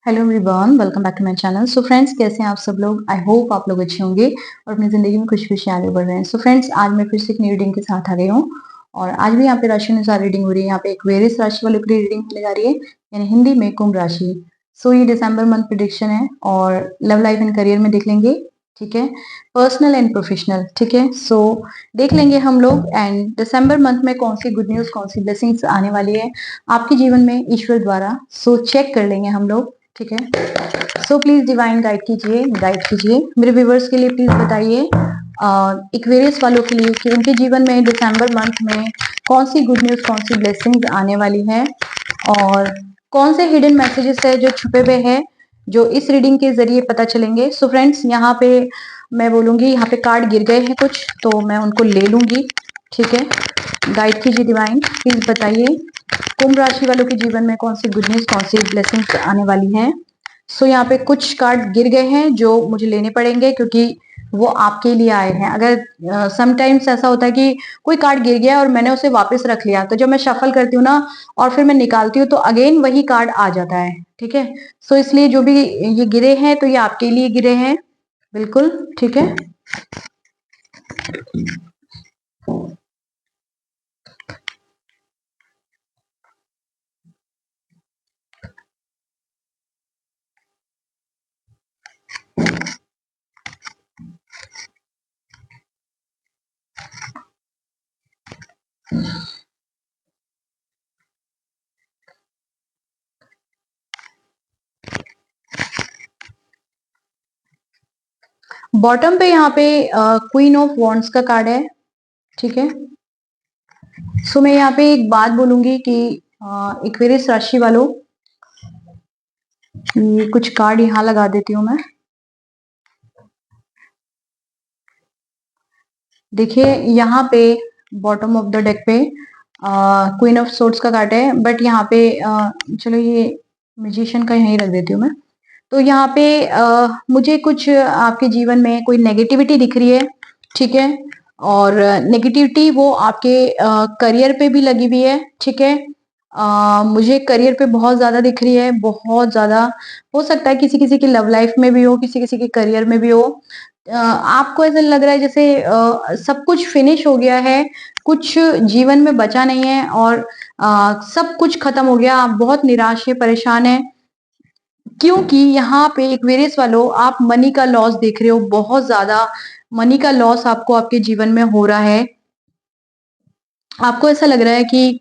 Hello everyone, welcome back to my channel. So friends, कैसे हैं आप सब लोग? आई होप आप लोग अच्छे होंगे और अपनी ज़िंदगी में खुशी-खुशी आगे बढ़ रहे हैं। सो फ्रेंड्स, आज मैं फिर से एक न्यू रीडिंग के साथ आ गई हूँ और आज भी यहाँ पे राशि अनुसार रीडिंग हो रही है। यहाँ पे एक्वेरियस राशि वालों के लिए रीडिंग होने जा रही है, यानी हिंदी में कुंभ राशि। सो ये दिसंबर मंथ प्रेडिक्शन है और लव लाइफ एंड करियर में देख लेंगे, ठीक है? पर्सनल एंड प्रोफेशनल, ठीक है? सो देख लेंगे हम लोग एंड दिसंबर मंथ में कौन सी गुड न्यूज़, कौन सी ब्लेसिंग्स आने वाली है आपके जीवन में ईश्वर द्वारा। सो चेक कर लेंगे हम लोग, ठीक है? सो प्लीज डिवाइन गाइड कीजिए मेरे व्यूवर्स के लिए। प्लीज बताइए एक्वेरियस वालों के लिए कि उनके जीवन में दिसंबर मंथ में कौन सी गुड न्यूज, कौन सी ब्लेसिंग्स आने वाली है और कौन से हिडन मैसेजेस है जो छुपे हुए हैं, जो इस रीडिंग के जरिए पता चलेंगे। सो फ्रेंड्स, यहाँ पे मैं बोलूंगी, यहाँ पे कार्ड गिर गए हैं कुछ, तो मैं उनको ले लूंगी, ठीक है? गाइड कीजिए डिवाइन, प्लीज बताइए कुंभ राशि वालों के जीवन में कौन सी गुड न्यूज, कौन सी ब्लेसिंग्स आने वाली है। सो यहाँ पे कुछ कार्ड गिर गए हैं जो मुझे लेने पड़ेंगे क्योंकि वो आपके लिए आए हैं। अगर समटाइम्स ऐसा होता है कि कोई कार्ड गिर गया और मैंने उसे वापस रख लिया, तो जब मैं शफल करती हूँ ना और फिर मैं निकालती हूँ तो अगेन वही कार्ड आ जाता है, ठीक है? सो इसलिए जो भी ये गिरे हैं तो ये आपके लिए गिरे हैं, बिल्कुल, ठीक है? बॉटम पे यहाँ पे क्वीन ऑफ वॉन्ड्स का कार्ड है, ठीक है? सो मैं यहाँ पे एक बात बोलूंगी कि एक्वेरियस राशि वालों, ये कुछ कार्ड यहाँ लगा देती हूँ मैं। देखिए यहाँ पे बॉटम ऑफ द डेक पे क्वीन ऑफ सोर्ड्स का कार्ड है, बट यहाँ पे चलो ये मैजिशियन का यहीं रख देती हूँ मैं। तो यहाँ पे मुझे कुछ आपके जीवन में कोई नेगेटिविटी दिख रही है, ठीक है? और नेगेटिविटी वो आपके करियर पे भी लगी हुई है, ठीक है? मुझे करियर पे बहुत ज्यादा दिख रही है, बहुत ज्यादा। हो सकता है किसी किसी की लव लाइफ में भी हो, किसी किसी के करियर में भी हो। आपको ऐसा लग रहा है जैसे सब कुछ फिनिश हो गया है, कुछ जीवन में बचा नहीं है और सब कुछ खत्म हो गया। आप बहुत निराश है, परेशान है, क्योंकि यहाँ पे एक्वेरियस वालों आप मनी का लॉस देख रहे हो, बहुत ज्यादा मनी का लॉस आपको आपके जीवन में हो रहा है। आपको ऐसा लग रहा है कि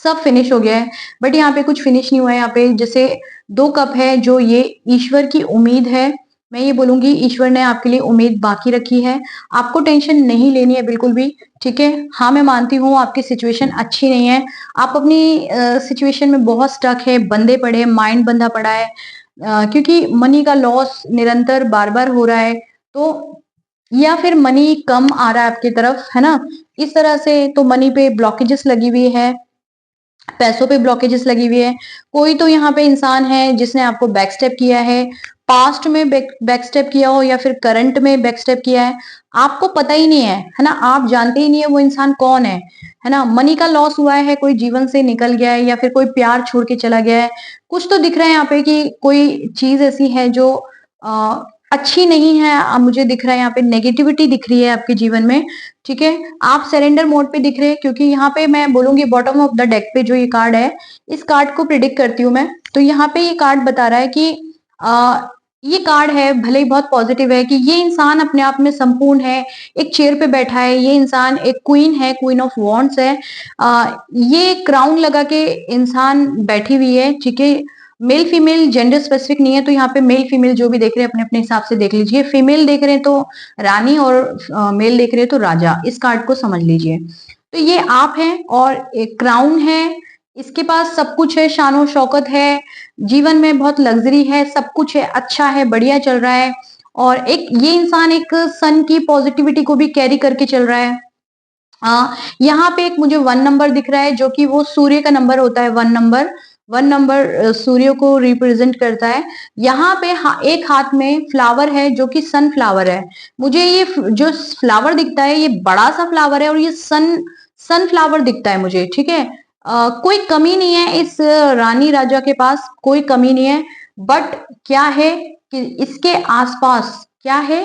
सब फिनिश हो गया है, बट यहाँ पे कुछ फिनिश नहीं हुआ है। यहाँ पे जैसे 2 कप है, जो ये ईश्वर की उम्मीद है। मैं ये बोलूंगी ईश्वर ने आपके लिए उम्मीद बाकी रखी है, आपको टेंशन नहीं लेनी है बिल्कुल भी, ठीक है? हाँ, मैं मानती हूँ आपकी सिचुएशन अच्छी नहीं है, आप अपनी सिचुएशन में बहुत स्टक है, बंधे पड़े, माइंड बंधा पड़ा है, क्योंकि मनी का लॉस निरंतर बार बार हो रहा है, तो या फिर मनी कम आ रहा है आपकी तरफ, है ना? इस तरह से तो मनी पे ब्लॉकेजेस लगी हुई है, पैसों पे ब्लॉकेजेस लगी हुई है। कोई तो यहाँ पे इंसान है जिसने आपको बैक स्टेप किया है, पास्ट में बैक स्टेप किया हो या फिर करंट में बैक स्टेप किया है, आपको पता ही नहीं है ना? आप जानते ही नहीं है वो इंसान कौन है ना? मनी का लॉस हुआ है, कोई जीवन से निकल गया है या फिर कोई प्यार छोड़ के चला गया है। कुछ तो दिख रहा है यहाँ पे कि कोई चीज ऐसी है जो अच्छी नहीं है। मुझे दिख रहा है यहाँ पे नेगेटिविटी दिख रही है आपके जीवन में, ठीक है? आप सरेंडर मोड पे दिख रहे हैं, क्योंकि यहाँ पे मैं बोलूंगी बॉटम ऑफ द डेक पे जो ये कार्ड है, इस कार्ड को प्रिडिक्ट करती हूँ मैं। तो यहाँ पे ये कार्ड बता रहा है कि ये कार्ड है, भले ही बहुत पॉजिटिव है, कि ये इंसान अपने आप में संपूर्ण है, एक चेयर पे बैठा है, ये इंसान एक क्वीन है, क्वीन ऑफ वॉन्ड्स है। ये क्राउन लगा के इंसान बैठी हुई है, ठीक है? मेल फीमेल जेंडर स्पेसिफिक नहीं है, तो यहाँ पे मेल फीमेल जो भी देख रहे हैं अपने अपने हिसाब से देख लीजिए। फीमेल देख रहे हैं तो रानी और मेल देख रहे हैं तो राजा, इस कार्ड को समझ लीजिए। तो ये आप हैं और एक क्राउन है, इसके पास सब कुछ है, शानो शौकत है, जीवन में बहुत लग्जरी है, सब कुछ है, अच्छा है, बढ़िया चल रहा है। और एक ये इंसान एक सन की पॉजिटिविटी को भी कैरी करके चल रहा है। यहाँ पे एक मुझे 1 नंबर दिख रहा है, जो कि वो सूर्य का नंबर होता है। 1 नंबर सूर्य को रिप्रेजेंट करता है। यहाँ पे एक हाथ में फ्लावर है जो कि सनफ्लावर है। मुझे ये जो फ्लावर दिखता है ये बड़ा सा फ्लावर है और ये सनफ्लावर दिखता है मुझे, ठीक है? कोई कमी नहीं है इस रानी राजा के पास, कोई कमी नहीं है। बट क्या है कि इसके आसपास क्या है,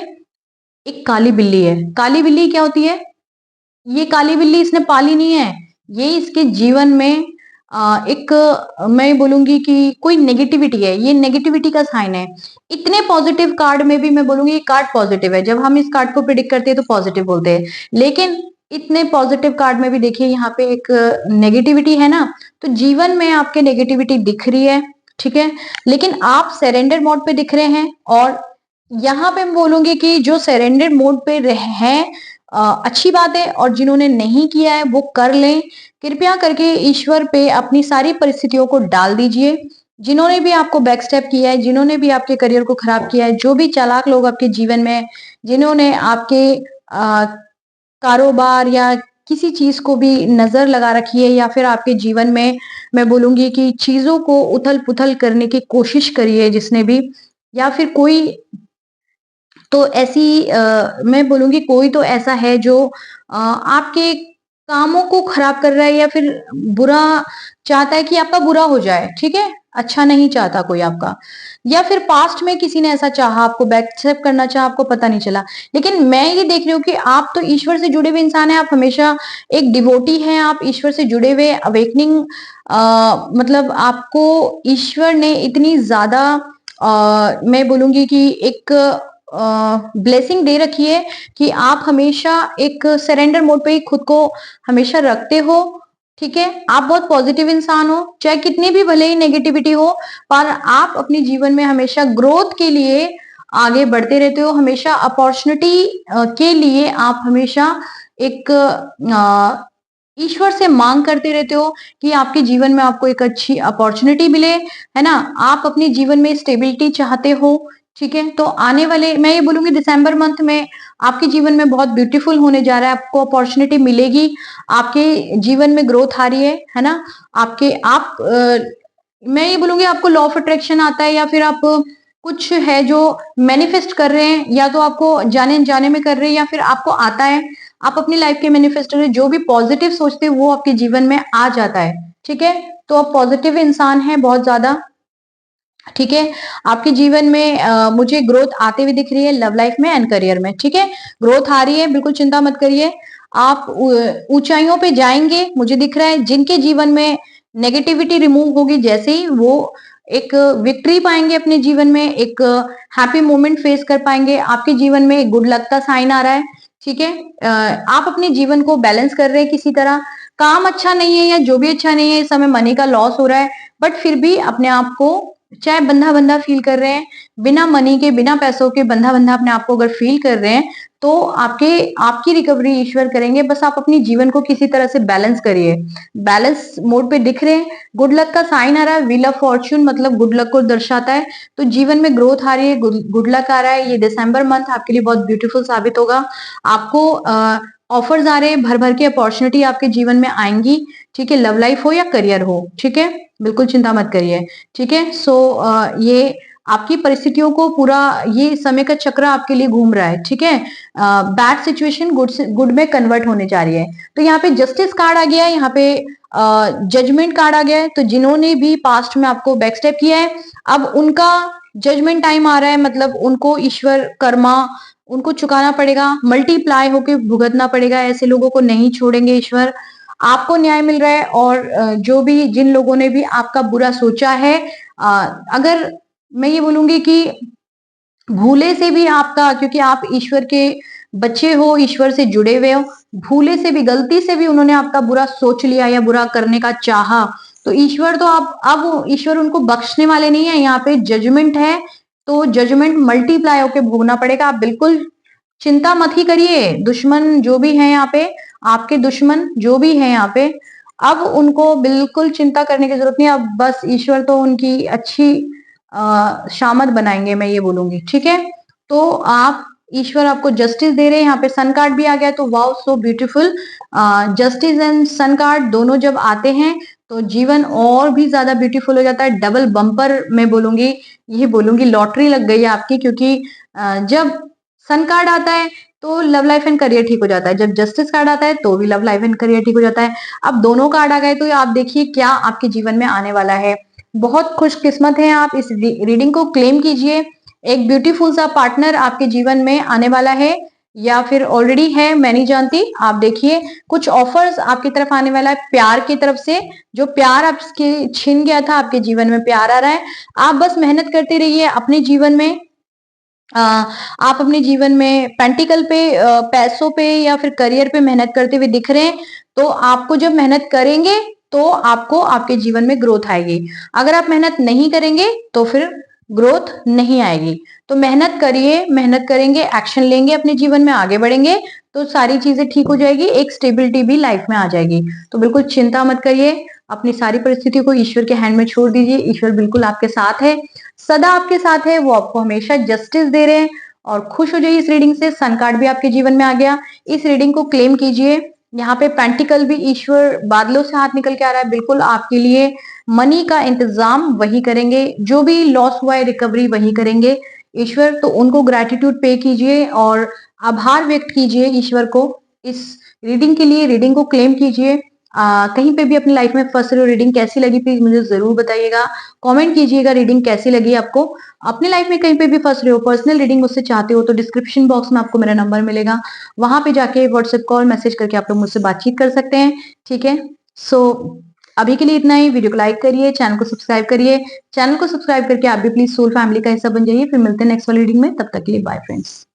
एक काली बिल्ली है। काली बिल्ली क्या होती है? ये काली बिल्ली इसने पाली नहीं है, ये इसके जीवन में एक मैं बोलूंगी कि कोई नेगेटिविटी है, ये नेगेटिविटी का साइन है। इतने पॉजिटिव कार्ड में भी मैं बोलूंगी ये कार्ड पॉजिटिव है, जब हम इस कार्ड को प्रिडिक्ट करते हैं तो पॉजिटिव बोलते हैं, लेकिन इतने पॉजिटिव कार्ड में भी देखिए यहाँ पे एक नेगेटिविटी है ना, तो जीवन में आपके नेगेटिविटी दिख रही है, ठीक है, लेकिन आप सरेंडर मोड पे दिख रहे हैं। और यहाँ पे मैं बोलूंगी कि जो सरेंडर मोड पे हैं अच्छी बात है, और जिन्होंने नहीं किया है वो कर लें। कृपया करके ईश्वर पे अपनी सारी परिस्थितियों को डाल दीजिए। जिन्होंने भी आपको बैक स्टेप किया है, जिन्होंने भी आपके करियर को खराब किया है, जो भी चालाक लोग आपके जीवन में, जिन्होंने आपके कारोबार या किसी चीज को भी नजर लगा रखी है, या फिर आपके जीवन में मैं बोलूंगी कि चीजों को उथल पुथल करने की कोशिश करी है जिसने भी, या फिर कोई तो ऐसी मैं बोलूंगी कोई तो ऐसा है जो आपके कामों को खराब कर रहा है, या फिर बुरा चाहता है कि आपका बुरा हो जाए, ठीक है, अच्छा नहीं चाहता कोई आपका, या फिर पास्ट में किसी ने ऐसा चाहा, आपको बैकस्टेप करना चाहा, आपको पता नहीं चला। लेकिन मैं ये देख रही हूँ कि आप तो ईश्वर से जुड़े हुए इंसान हैं, आप हमेशा एक डिवोटी हैं, आप ईश्वर से जुड़े हुए अवेकनिंग, मतलब आपको ईश्वर ने इतनी ज्यादा मैं बोलूंगी कि एक ब्लेसिंग दे रखी है कि आप हमेशा एक सरेंडर मोड पे ही खुद को हमेशा रखते हो, ठीक है, आप बहुत पॉजिटिव इंसान हो, चाहे कितनी भी भले ही नेगेटिविटी हो, पर आप अपने जीवन में हमेशा ग्रोथ के लिए आगे बढ़ते रहते हो, हमेशा अपॉर्चुनिटी के लिए आप हमेशा एक ईश्वर से मांग करते रहते हो कि आपके जीवन में आपको एक अच्छी अपॉर्चुनिटी मिले, है ना, आप अपने जीवन में स्टेबिलिटी चाहते हो, ठीक है। तो आने वाले मैं ये बोलूंगी दिसंबर मंथ में आपके जीवन में बहुत ब्यूटीफुल होने जा रहा है, आपको अपॉर्चुनिटी मिलेगी, आपके जीवन में ग्रोथ आ रही है ना, आपके आप मैं ये बोलूंगी आपको लॉ ऑफ अट्रैक्शन आता है, या फिर आप कुछ है जो मैनिफेस्ट कर रहे हैं, या तो आपको जाने जाने में कर रहे हैं, या फिर आपको आता है, आप अपनी लाइफ के मैनिफेस्टर जो भी पॉजिटिव सोचते हैं वो आपके जीवन में आ जाता है, ठीक है। तो आप पॉजिटिव इंसान हैं बहुत ज्यादा, ठीक है। आपके जीवन में मुझे ग्रोथ आते हुए दिख रही है, लव लाइफ में एंड करियर में, ठीक है, ग्रोथ आ रही है, बिल्कुल चिंता मत करिए, आप ऊंचाइयों पे जाएंगे, मुझे दिख रहा है। जिनके जीवन में नेगेटिविटी रिमूव होगी, जैसे ही वो एक विक्ट्री पाएंगे अपने जीवन में, एक हैप्पी मोमेंट फेस कर पाएंगे, आपके जीवन में एक गुड लक का साइन आ रहा है, ठीक है। आप अपने जीवन को बैलेंस कर रहे हैं, किसी तरह काम अच्छा नहीं है या जो भी अच्छा नहीं है, इस समय मनी का लॉस हो रहा है, बट फिर भी अपने आप को चाहे बंधा बंधा फील कर रहे हैं, बिना मनी के बिना पैसों के बंधा बंधा अपने आप को अगर फील कर रहे हैं, तो आपकी रिकवरी ईश्वर करेंगे, बस आप अपनी जीवन को किसी तरह से बैलेंस करिए। बैलेंस मोड पे दिख रहे हैं, गुड लक का साइन आ रहा है, व्हील ऑफ फॉर्च्यून मतलब गुड लक को दर्शाता है, तो जीवन में ग्रोथ आ रही है, गुड लक आ रहा है। ये दिसंबर मंथ आपके लिए बहुत ब्यूटीफुल साबित होगा, आपको ऑफर्स आ रहे हैं, भर भर के अपॉर्चुनिटी आपके जीवन में आएंगी, ठीक है, लव लाइफ हो या करियर हो, ठीक है, बिल्कुल चिंता मत करिए, ठीक है। सो ये आपकी परिस्थितियों को पूरा ये समय का चक्र आपके लिए घूम रहा है, ठीक है, बैड सिचुएशन गुड में कन्वर्ट होने जा रही है। तो यहाँ पे जस्टिस कार्ड आ गया है, यहाँ पे जजमेंट कार्ड आ गया है, तो जिन्होंने भी पास्ट में आपको बैकस्टेप किया है, अब उनका जजमेंट टाइम आ रहा है, मतलब उनको ईश्वर कर्मा उनको चुकाना पड़ेगा, मल्टीप्लाई होके भुगतना पड़ेगा, ऐसे लोगों को नहीं छोड़ेंगे ईश्वर, आपको न्याय मिल रहा है। और जो भी जिन लोगों ने भी आपका बुरा सोचा है, अगर मैं ये बोलूंगी कि भूले से भी आपका, क्योंकि आप ईश्वर के बच्चे हो, ईश्वर से जुड़े हुए हो, भूले से भी गलती से भी उन्होंने आपका बुरा सोच लिया या बुरा करने का चाहा, तो ईश्वर तो आप अब ईश्वर उनको बख्शने वाले नहीं है, यहाँ पे जजमेंट है, तो जजमेंट मल्टीप्लाई होके भोगना पड़ेगा। आप बिल्कुल चिंता मत ही करिए, दुश्मन जो भी है यहाँ पे, आपके दुश्मन जो भी है यहाँ पे, अब उनको बिल्कुल चिंता करने की जरूरत नहीं, अब बस ईश्वर तो उनकी अच्छी शामत बनाएंगे, मैं ये बोलूंगी, ठीक है। तो आप ईश्वर आपको जस्टिस दे रहे हैं, यहाँ पे सन कार्ड भी आ गया, तो wow so beautiful, justice and sun card दोनों जब आते हैं तो जीवन और भी ज्यादा ब्यूटीफुल हो जाता है, डबल बम्पर मैं बोलूंगी, ये बोलूंगी लॉटरी लग गई है आपकी, क्योंकि जब सन कार्ड आता है तो लव लाइफ एंड करियर ठीक हो जाता है, जब जस्टिस कार्ड आता है तो भी लव लाइफ एंड करियर ठीक हो जाता है। अब दोनों कार्ड आ गए तो आप देखिए क्या आपके जीवन में आने वाला है। बहुत खुशकिस्मत हैं आप, इस रीडिंग को क्लेम कीजिए। एक ब्यूटीफुल सा पार्टनर आपके जीवन में आने वाला है या फिर ऑलरेडी है, मैं नहीं जानती। आप देखिए कुछ ऑफर्स आपकी तरफ आने वाला है प्यार की तरफ से। जो प्यार आपके छिन गया था, आपके जीवन में प्यार आ रहा है। आप बस मेहनत करते रहिए अपने जीवन में। आप अपने जीवन में पेंटिकल पे, पैसों पे या फिर करियर पे मेहनत करते हुए दिख रहे हैं, तो आपको जब मेहनत करेंगे तो आपको आपके जीवन में ग्रोथ आएगी। अगर आप मेहनत नहीं करेंगे तो फिर ग्रोथ नहीं आएगी। तो मेहनत करिए, मेहनत करेंगे, एक्शन लेंगे, अपने जीवन में आगे बढ़ेंगे तो सारी चीजें ठीक हो जाएगी, एक स्टेबिलिटी भी लाइफ में आ जाएगी। तो बिल्कुल चिंता मत करिए, अपनी सारी परिस्थितियों को ईश्वर के हैंड में छोड़ दीजिए। ईश्वर बिल्कुल आपके साथ है, सदा आपके साथ है, वो आपको हमेशा जस्टिस दे रहे हैं। और खुश हो जाइए इस रीडिंग से। सन कार्ड भी आपके जीवन में आ गया, इस रीडिंग को क्लेम कीजिए। यहाँ पे पेंटिकल भी ईश्वर बादलों से हाथ निकल के आ रहा है, बिल्कुल आपके लिए मनी का इंतजाम वही करेंगे, जो भी लॉस हुआ है रिकवरी वही करेंगे ईश्वर। तो उनको ग्रैटिट्यूड पे कीजिए और आभार व्यक्त कीजिए ईश्वर को इस रीडिंग के लिए। रीडिंग को क्लेम कीजिए। कहीं पे भी अपनी लाइफ में फंस रहे हो, रीडिंग कैसी लगी प्लीज मुझे जरूर बताइएगा, कमेंट कीजिएगा रीडिंग कैसी लगी आपको। अपनी लाइफ में कहीं पे भी फंस रहे हो, पर्सनल रीडिंग मुझसे चाहते हो, तो डिस्क्रिप्शन बॉक्स में आपको मेरा नंबर मिलेगा, वहां पे जाके व्हाट्सएप कॉल मैसेज करके आप लोग मुझसे बातचीत कर सकते हैं। ठीक है, सो अभी के लिए इतना ही। वीडियो को लाइक करिए, चैनल को सब्सक्राइब करिए। चैनल को सब्सक्राइब करके आप भी प्लीज सोल फैमिली का हिस्सा बन जाइए। फिर मिलते हैं नेक्स्ट वाली रीडिंग में, तब तक के लिए बाय फ्रेंड्स।